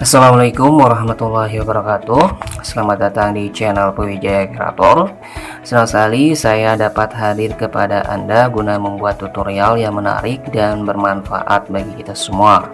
Assalamualaikum warahmatullahi wabarakatuh. Selamat datang di channel Pwijaya Kreator. Senang sekali saya dapat hadir kepada Anda guna membuat tutorial yang menarik dan bermanfaat bagi kita semua.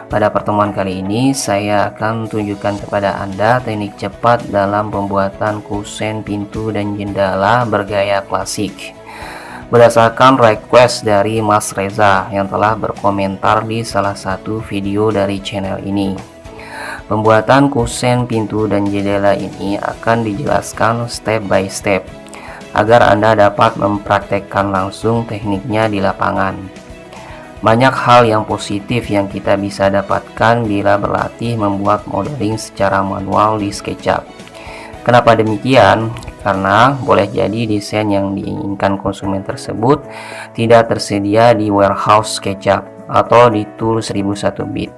Pada pertemuan kali ini saya akan tunjukkan kepada Anda teknik cepat dalam pembuatan kusen pintu dan jendela bergaya klasik. Berdasarkan request dari Mas Reza yang telah berkomentar di salah satu video dari channel ini. Pembuatan kusen pintu dan jendela ini akan dijelaskan step by step agar Anda dapat mempraktekkan langsung tekniknya di lapangan. Banyak hal yang positif yang kita bisa dapatkan bila berlatih membuat modeling secara manual di SketchUp. Kenapa demikian? Karena boleh jadi desain yang diinginkan konsumen tersebut tidak tersedia di warehouse SketchUp atau di tool 1001 bit.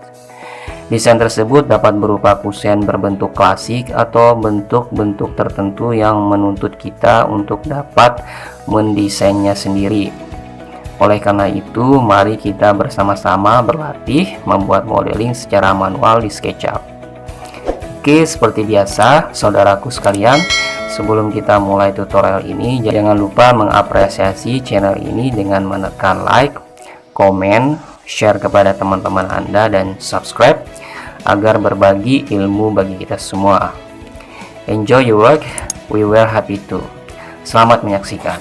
Desain tersebut dapat berupa kusen berbentuk klasik atau bentuk-bentuk tertentu yang menuntut kita untuk dapat mendesainnya sendiri. Oleh karena itu, mari kita bersama-sama berlatih membuat modeling secara manual di SketchUp. Oke, seperti biasa, saudaraku sekalian, sebelum kita mulai tutorial ini, jangan lupa mengapresiasi channel ini dengan menekan like, komen, share kepada teman-teman Anda, dan subscribe agar berbagi ilmu bagi kita semua. Enjoy your work, we were happy to. Selamat menyaksikan.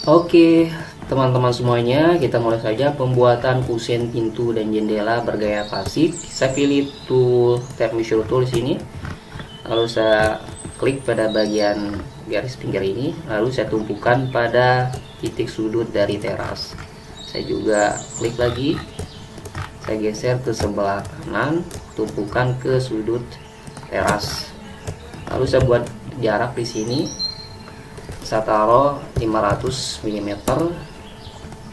Oke, teman-teman semuanya, kita mulai saja pembuatan kusen pintu dan jendela bergaya klasik. Saya pilih tool Tape Measure Tool di sini. Lalu saya klik pada bagian garis pinggir ini, lalu saya tumpukan pada titik sudut dari teras. Saya juga klik lagi, saya geser ke sebelah kanan, tumpukan ke sudut teras. Lalu saya buat jarak di sini. Saya taruh 500 mm,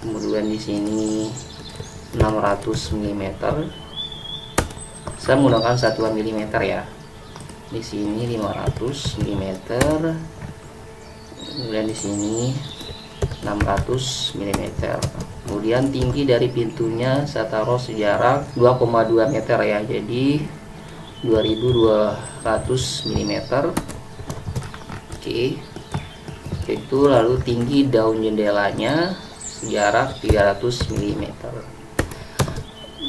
kemudian di sini 600 mm. Saya menggunakan satuan mm ya. Di sini 500 mm, kemudian di sini 600 mm. Kemudian tinggi dari pintunya saya taruh sejarak 2,2 meter ya, jadi 2200 mm. Oke. Itu lalu tinggi daun jendelanya jarak 300 mm.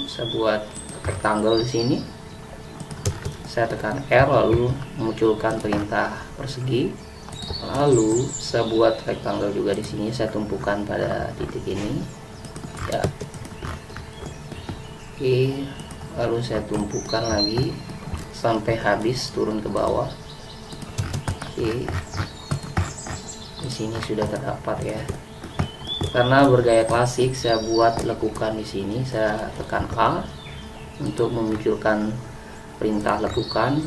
Saya buat rectangle di sini. Saya tekan R lalu memunculkan perintah persegi. Lalu saya buat rectangle juga di sini. Saya tumpukan pada titik ini. Ya. Oke, lalu saya tumpukan lagi sampai habis turun ke bawah. Oke. Di sini sudah terdapat ya. Karena bergaya klasik, saya buat lekukan di sini. Saya tekan A untuk memunculkan perintah lekukan.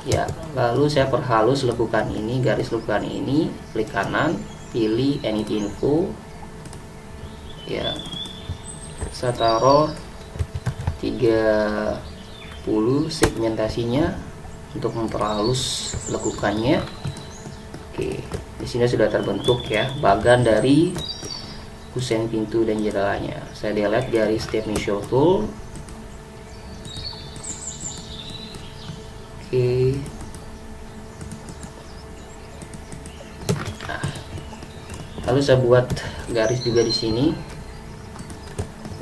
Ya, lalu saya perhalus lekukan ini, garis lekukan ini, klik kanan, pilih Edit Info. Ya, saya taruh 30 segmentasinya untuk memperhalus lekukannya. Oke, di sini sudah terbentuk ya bagan dari kusen pintu dan jendelanya. Saya delete garis Tape Measure Tool. Oke. Nah, lalu saya buat garis juga di sini.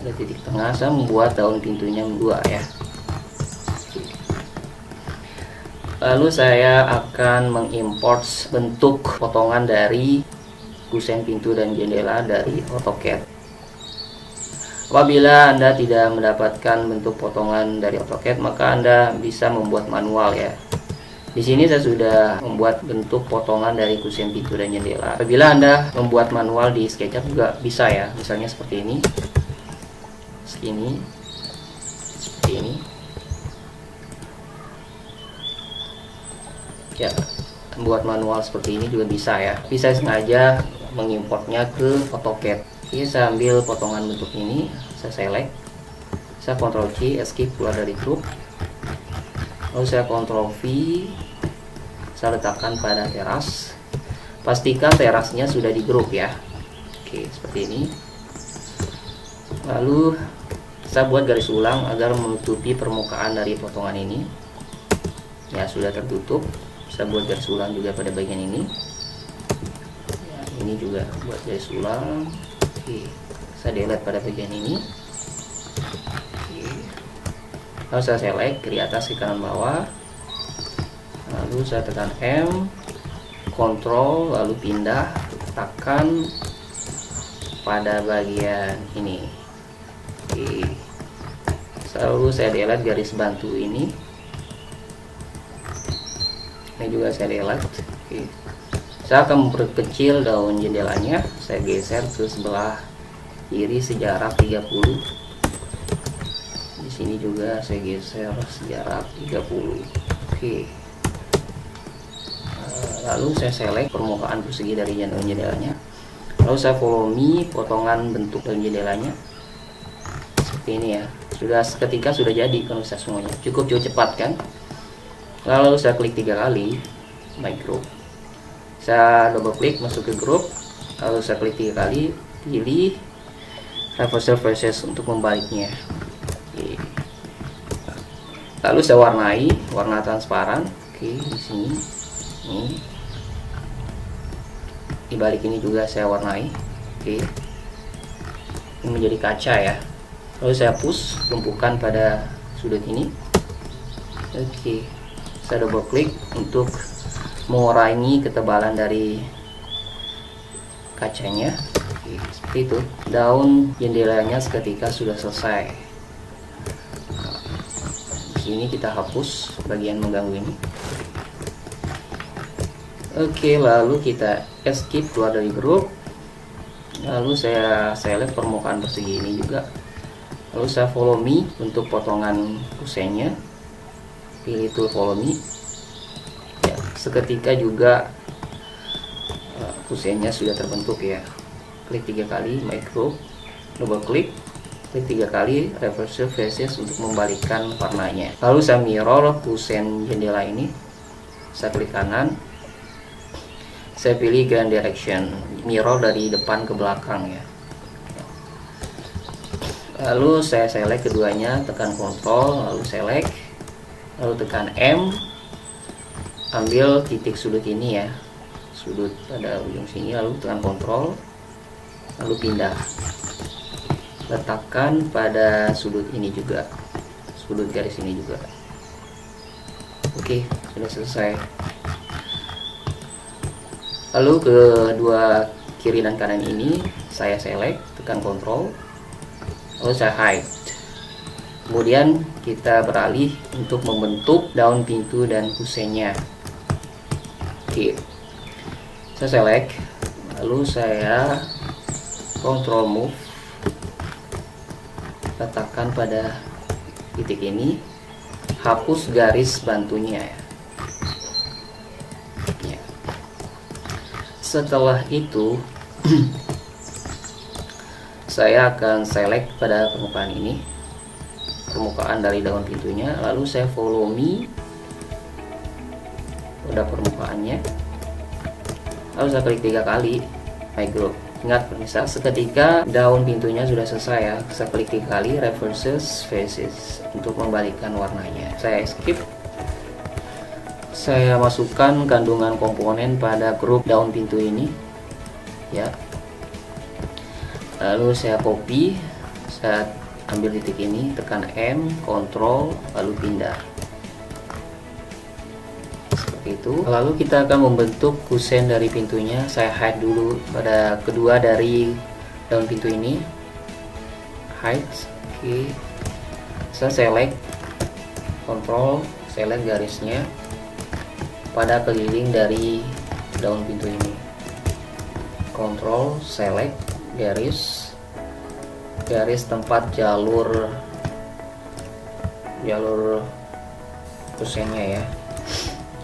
Ada titik tengah. Saya membuat daun pintunya 2 ya. Lalu saya akan mengimport bentuk potongan dari kusen pintu dan jendela dari AutoCAD. Apabila Anda tidak mendapatkan bentuk potongan dari AutoCAD, maka Anda bisa membuat manual ya. Di sini saya sudah membuat bentuk potongan dari kusen pintu dan jendela. Apabila Anda membuat manual di SketchUp juga bisa ya. Misalnya seperti ini. Seperti ini. Ya, buat manual seperti ini juga bisa ya. Bisa sengaja mengimportnya ke AutoCAD. Oke, saya ambil potongan bentuk ini, saya select, saya Ctrl C, escape keluar dari grup, lalu saya Ctrl V, saya letakkan pada teras. Pastikan terasnya sudah di grup ya. Oke, seperti ini. Lalu saya buat garis ulang agar menutupi permukaan dari potongan ini. Ya, sudah tertutup. Saya buat garis ulang juga pada bagian ini. Ya, ini juga buat garis ulang. Oke, saya delete pada bagian ini. Oke. Lalu saya select kiri atas, ke kanan bawah. Lalu saya tekan M, Ctrl, lalu pindah, tekan pada bagian ini. Oke. Lalu saya delete garis bantu ini. Ini juga saya delete. Oke. Saya akan memperkecil daun jendelanya. Saya geser ke sebelah kiri sejarak 30. Di sini juga saya geser sejarak 30. Oke. Lalu saya select permukaan persegi dari daun jendelanya. Lalu saya follow me potongan bentuk daun jendelanya. Seperti ini ya. Ketika sudah jadi kalau saya semuanya. Cukup cepat kan? Lalu saya klik 3 kali my group, saya double klik masuk ke grup, lalu saya klik 3 kali, pilih reversal faces untuk membaliknya. Oke. Lalu saya warnai warna transparan. Oke, di sini ini di balik ini juga saya warnai. Oke, ini menjadi kaca ya. Lalu saya push tumpukan pada sudut ini. Oke, saya double klik untuk mengurangi ketebalan dari kacanya. Oke, seperti itu. Daun jendelanya seketika sudah selesai. Di sini kita hapus bagian mengganggu ini. Oke, lalu kita escape keluar dari grup. Lalu saya select permukaan persegi ini juga. Lalu saya follow me untuk potongan kusennya. Pilih tool follow me. Ya, seketika juga kusennya sudah terbentuk ya. Klik 3 kali my group, double klik 3 kali reverse faces untuk membalikkan warnanya. Lalu saya mirror kusen jendela ini. Saya klik kanan. Saya pilih grand direction, mirror dari depan ke belakang ya. Lalu saya select keduanya, tekan Ctrl, lalu select, lalu tekan M, ambil titik sudut ini ya, sudut pada ujung sini, lalu tekan Ctrl, lalu pindah, letakkan pada sudut ini juga, sudut garis ini juga. Oke, sudah selesai. Lalu kedua kiri dan kanan ini saya select, tekan Ctrl, lalu saya hide. Kemudian kita beralih untuk membentuk daun pintu dan kusennya. Oke, saya select, lalu saya Ctrl move, letakkan pada titik ini, hapus garis bantunya ya. Setelah itu saya akan select pada permukaan ini, permukaan dari daun pintunya, lalu saya follow me pada permukaannya, lalu saya klik 3 kali my group. Ingat pemirsa, seketika daun pintunya sudah selesai ya, saya klik 3 kali reverse faces untuk membalikkan warnanya. Saya skip. Saya masukkan kandungan komponen pada grup daun pintu ini ya. Lalu saya copy, saya ambil titik ini, tekan M, Ctrl, lalu pindah seperti itu. Lalu kita akan membentuk kusen dari pintunya. Saya hide dulu pada kedua dari daun pintu ini, hide. Oke, saya select, Ctrl, select garisnya pada keliling dari daun pintu ini, Ctrl select garis tempat jalur kusennya ya.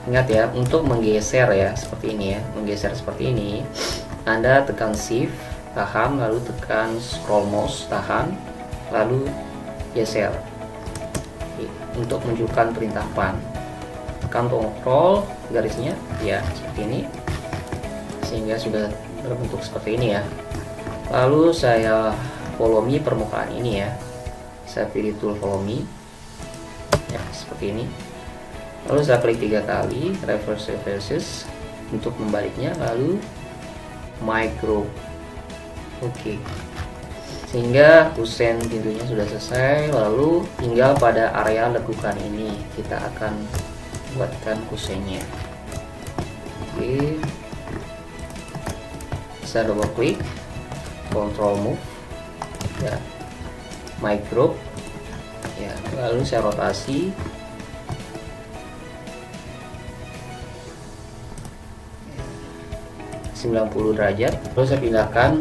Ingat ya, untuk menggeser ya seperti ini ya, menggeser seperti ini, Anda tekan shift, tahan, lalu tekan scroll mouse, tahan, lalu geser. Untuk menunjukkan perintah pan, tekan kontrol garisnya ya seperti ini, sehingga sudah berbentuk seperti ini ya. Lalu saya follow me permukaan ini ya, saya pilih tool follow me ya seperti ini. Lalu saya klik 3 kali reverse versus untuk membaliknya, lalu micro. Oke, sehingga kusen pintunya sudah selesai. Lalu tinggal pada area lekukan ini kita akan buatkan kusennya. Oke, saya double klik, control move ya, micro ya, lalu saya rotasi 90 derajat, lalu saya pindahkan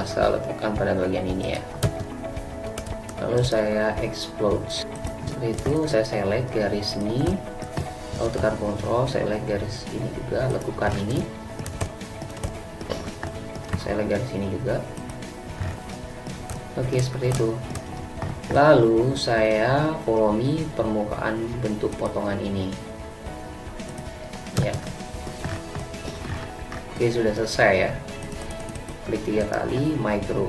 saya letakkan pada bagian ini ya, lalu saya explode. Setelah itu saya select garis ini, lalu tekan kontrol, select garis ini juga, lekukan ini, select garis ini juga. Oke, seperti itu. Lalu saya follow me permukaan bentuk potongan ini ya. Oke, sudah selesai ya. Klik 3 kali micro.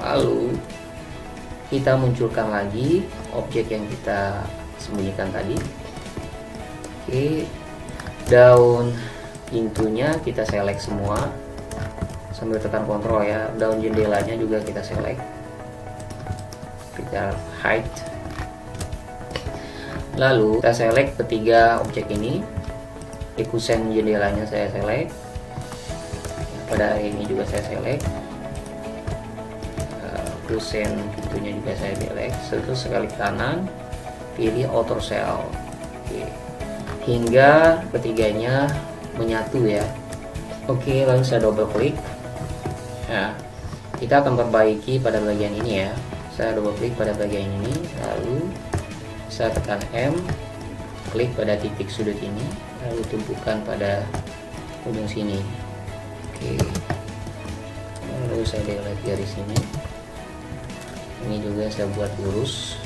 Lalu kita munculkan lagi objek yang kita sembunyikan tadi. Oke, daun pintunya kita select semua sambil tekan kontrol ya. Daun jendelanya juga kita select, kita hide. Lalu kita select ketiga objek ini. Di kusen jendelanya saya select, pada area ini juga saya select, kusen pintunya juga saya select. Terus sekali kanan pilih outer cell. Oke, hingga ketiganya menyatu ya. Oke, lalu saya double klik. Nah, kita akan perbaiki pada bagian ini ya. Saya double klik pada bagian ini, lalu saya tekan M, klik pada titik sudut ini, lalu tumpukan pada ujung sini. Oke, lalu saya delete garis ini. Ini juga saya buat lurus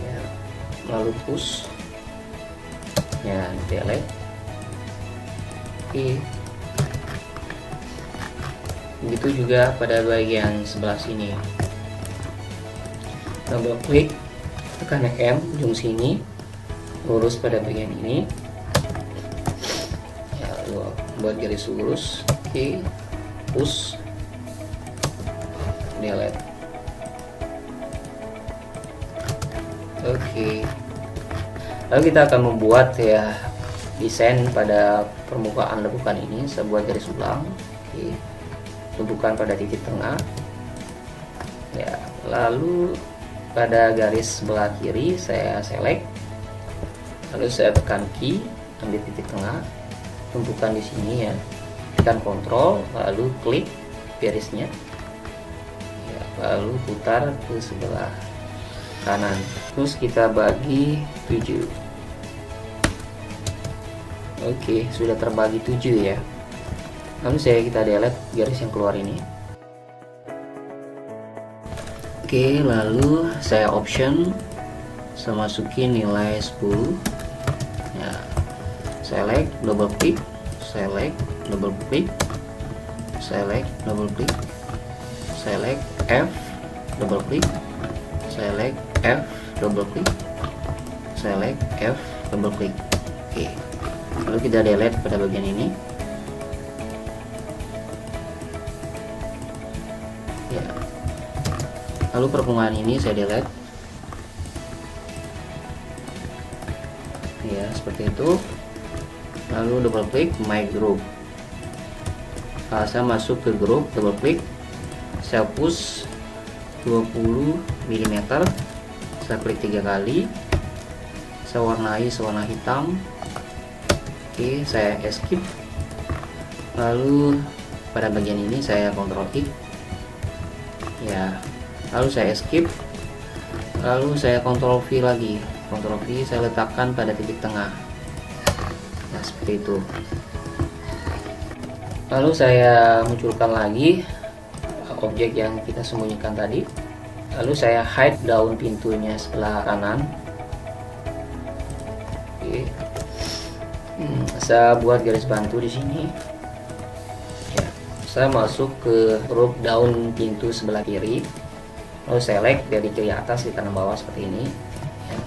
ya, lalu push ya, delete. Oke, begitu juga pada bagian sebelah sini. Double klik, tekan M ujung sini, lurus pada bagian ini ya, buat garis lurus. Oke, push, delete. Oke, lalu kita akan membuat ya desain pada permukaan lekukan ini. Saya buat garis ulang. Oke, tumpukan pada titik tengah ya, lalu pada garis sebelah kiri saya select, lalu saya tekan key, ambil titik tengah, tumpukan di sini ya, tekan kontrol, lalu klik garisnya ya, lalu putar ke sebelah kanan, terus kita bagi 7. Oke, sudah terbagi 7 ya. Lalu kita delete garis yang keluar ini. Oke, lalu saya option, saya masukin nilai 10 ya, select, double klik, select, double klik, select, double klik, select F, double klik, select F, double klik, select F, double klik. Oke, lalu kita delete pada bagian ini ya. Lalu permukaan ini saya delete ya, seperti itu. Lalu double klik my group. Saya masuk ke group, double klik, saya push 20 mm, saya klik 3 kali, saya warnai sewarna hitam. Oke, saya escape. Lalu pada bagian ini saya Ctrl X ya. Lalu saya skip, lalu saya Ctrl V lagi. Ctrl V saya letakkan pada titik tengah. Nah, seperti itu. Lalu saya munculkan lagi objek yang kita sembunyikan tadi. Lalu saya hide daun pintunya sebelah kanan. Oke. Saya buat garis bantu di sini. Ya, saya masuk ke huruf daun pintu sebelah kiri. Lalu select dari kiri atas ke kanan bawah seperti ini. Ya.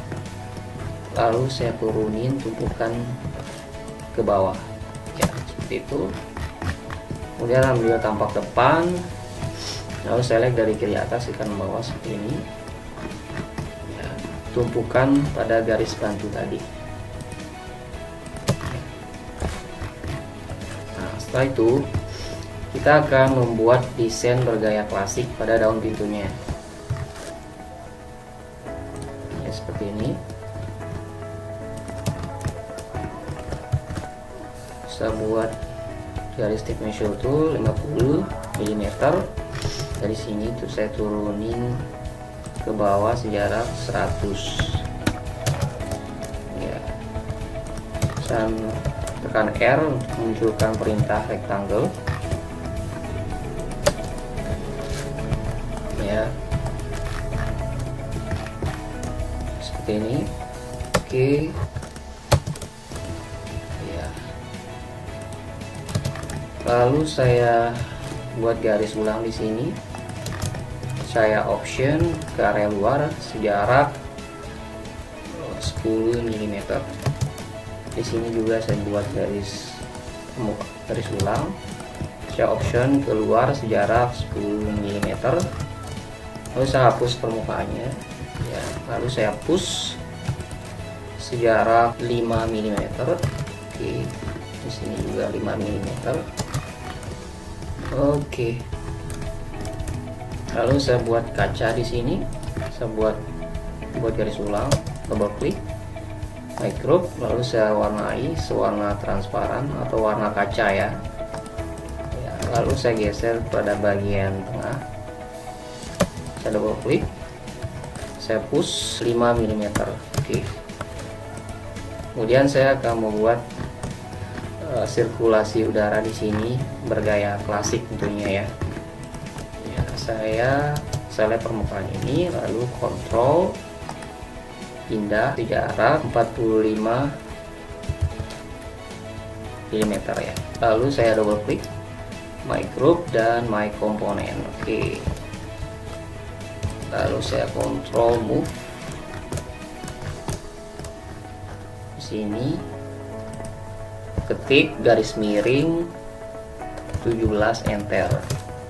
Lalu saya turunin tumpukan ke bawah. Ya, seperti itu. Kemudian ambil tampak depan, lalu select dari kiri atas ke kanan bawah seperti ini ya, tumpukan pada garis bantu tadi. Nah, setelah itu kita akan membuat desain bergaya klasik pada daun pintunya ya, seperti ini. Saya buat garis tape measure tool 50 mm. Dari sini tuh saya turunin ke bawah sejarak 100 ya. Saya tekan R untuk munculkan perintah rectangle ya, seperti ini. Oke ya. Lalu saya buat garis ulang di sini. Saya option ke area luar sejarak 10 mm. Di sini juga saya buat garis ulang. Saya option keluar sejarak 10 mm. Lalu saya hapus permukaannya. Ya, lalu saya push sejarak 5 mm. Oke, di sini juga 5 mm. Oke. Lalu saya buat kaca di sini. Saya buat garis ulang, double klik, my group, lalu saya warnai sewarna transparan atau warna kaca ya. Lalu saya geser pada bagian tengah. Saya double klik. Saya push 5 mm. Oke. Kemudian saya akan membuat sirkulasi udara di sini bergaya klasik tentunya ya. Ya, saya select permukaan ini, lalu kontrol pindah sejarak 45 mm ya. Lalu saya double klik my group dan my component. Oke. Lalu saya kontrol move di sini. Ketik garis miring 17 enter.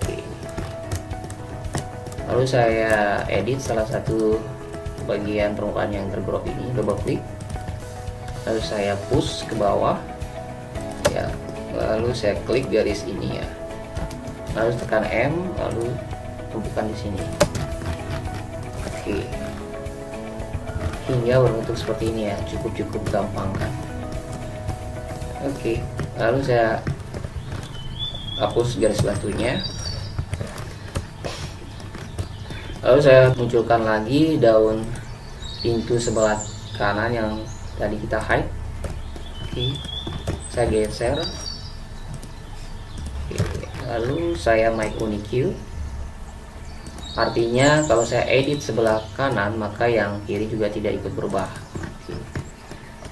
Oke. Lalu saya edit salah satu bagian permukaan yang tergrop ini, double klik, lalu saya push ke bawah ya, lalu saya klik garis ini ya, lalu tekan M, lalu tumpukan di sini. Oke, hingga berbentuk seperti ini ya, cukup gampang kan. Oke, lalu saya hapus garis bantunya. Lalu saya munculkan lagi daun pintu sebelah kanan yang tadi kita hide. Oke, saya geser. Oke, lalu saya make unique. Artinya kalau saya edit sebelah kanan, maka yang kiri juga tidak ikut berubah. Oke.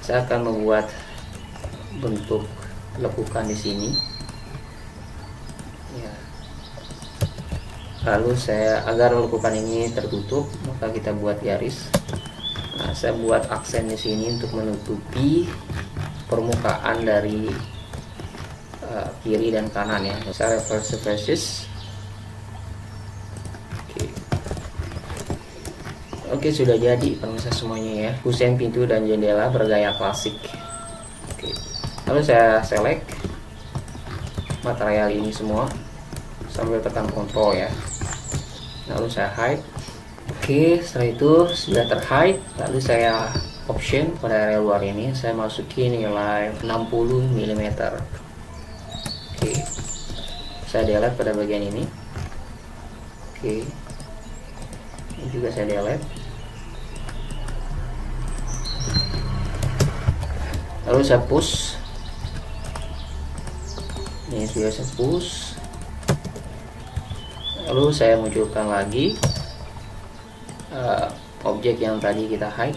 Saya akan membuat bentuk lekukan di sini ya. Lalu saya, agar lekukan ini tertutup, maka kita buat garis. Nah, saya buat aksen di sini untuk menutupi permukaan dari kiri dan kanan ya. Saya reverse versus. Oke, sudah jadi pemirsa semuanya ya. Kusen pintu dan jendela bergaya klasik. Oke. Lalu saya select material ini semua sambil tekan Ctrl ya. Lalu saya hide. Oke, setelah itu sudah terhide. Lalu saya option pada area luar ini, saya masukin nilai 60 mm. Oke, saya delete pada bagian ini. Oke, ini juga saya delete. Lalu saya push. Ini sudah saya push. Lalu saya munculkan lagi objek yang tadi kita hide.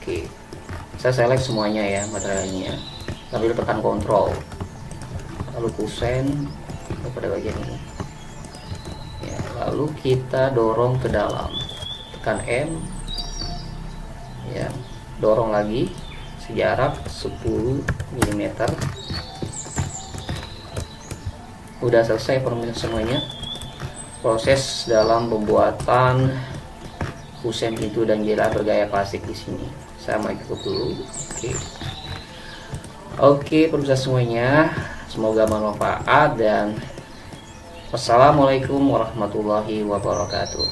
Oke, saya select semuanya ya materialnya, sambil tekan Ctrl, lalu kusen pada bagian ini ya, lalu kita dorong ke dalam, tekan M ya, dorong lagi sejarak 10 mm. Udah selesai semuanya proses dalam pembuatan kusen pintu dan jendela bergaya klasik di sini. Saya mau ikut dulu. Oke, pemirsa semuanya, semoga bermanfaat dan wassalamualaikum warahmatullahi wabarakatuh.